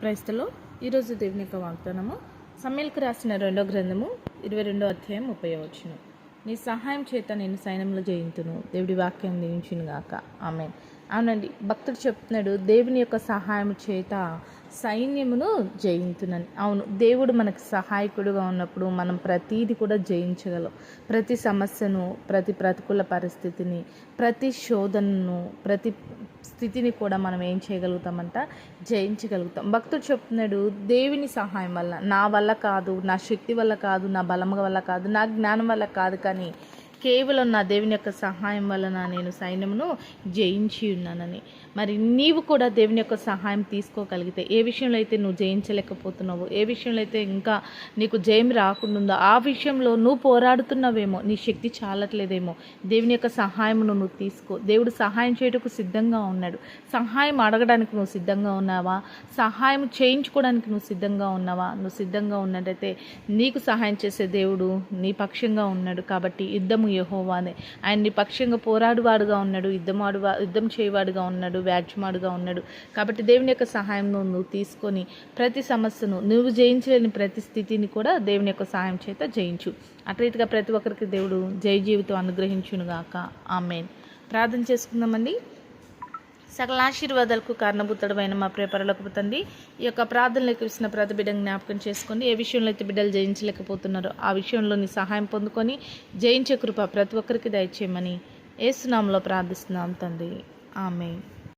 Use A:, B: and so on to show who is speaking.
A: క్రైస్తలో ఈరోజు దేవుని యొక్క వాగ్దానము సమూయేలుకు రాసిన 2వ గ్రంథము 22వ అధ్యాయం 30వ వచనం. నీ సహాయం చేత నేను సైన్యంలో జయింతును. దేవుడి వాక్యం దీవించును గాక. ఆమేన్. అవునండి, భక్తుడు చెప్తున్నాడు దేవుని యొక్క సహాయం చేత సైన్యమును జయించునని. అవును, దేవుడు మనకు సహాయకుడుగా ఉన్నప్పుడు మనం ప్రతీది కూడా జయించగలం. ప్రతి సమస్యను, ప్రతి ప్రతికూల పరిస్థితిని, ప్రతి శోధనను, ప్రతి స్థితిని కూడా మనం ఏం చేయగలుగుతామంట, జయించగలుగుతాం. భక్తుడు చెప్తున్నాడు దేవుని సహాయం వల్ల, నా వల్ల కాదు, నా శక్తి వల్ల కాదు, నా బలం వల్ల కాదు, నా జ్ఞానం వల్ల కాదు, కానీ కేవలం నా దేవుని యొక్క సహాయం వలన నేను సైన్యమును జయించి ఉన్నానని. మరి నీవు కూడా దేవుని యొక్క సహాయం తీసుకోగలిగితే, ఏ విషయంలో అయితే నువ్వు జయించలేకపోతున్నావో, ఏ విషయంలో అయితే ఇంకా నీకు జయం రాకుండా ఆ విషయంలో నువ్వు పోరాడుతున్నావేమో, నీ శక్తి చాలట్లేదేమో, దేవుని యొక్క సహాయమును నువ్వు తీసుకో. దేవుడు సహాయం చేయడానికి సిద్ధంగా ఉన్నాడు. సహాయం అడగడానికి నువ్వు సిద్ధంగా ఉన్నావా? సహాయం చేయించుకోవడానికి నువ్వు సిద్ధంగా ఉన్నావా? నువ్వు సిద్ధంగా ఉన్నట్టయితే నీకు సహాయం చేసే దేవుడు నీ పక్షంగా ఉన్నాడు. కాబట్టి యుద్ధము యెహోవానే. ఆయన నీ పక్షంగా పోరాడువాడుగా ఉన్నాడు, యుద్ధం చేయవాడుగా ఉన్నాడు, వ్యాజ్యమాడుగా ఉన్నాడు. కాబట్టి దేవుని యొక్క సహాయం నువ్వు తీసుకొని ప్రతి సమస్యను, నువ్వు జయించలేని ప్రతి స్థితిని కూడా దేవుని యొక్క సహాయం చేత జయించు. అట్లా ప్రతి ఒక్కరికి దేవుడు జయ జీవితం అనుగ్రహించునుగాక. ఆమేన్. ప్రార్థన చేసుకుందామండి. సకల ఆశీర్వాదాలకు కారణభూతుడమైన మా ప్రియ పరలోకపు తండ్రి, ఈ యొక్క ప్రార్థనలకు ఇచ్చిన ప్రతి బిడ్డను జ్ఞాపకం చేసుకోండి. ఏ విషయంలో అయితే బిడ్డలు జయించలేకపోతున్నారో ఆ విషయంలో నీ సహాయం పొందుకొని జయించే కృప ప్రతి ఒక్కరికి దయచేయమని యేసు నామములో ప్రార్థిస్తున్నాం తండ్రి. ఆమేన్.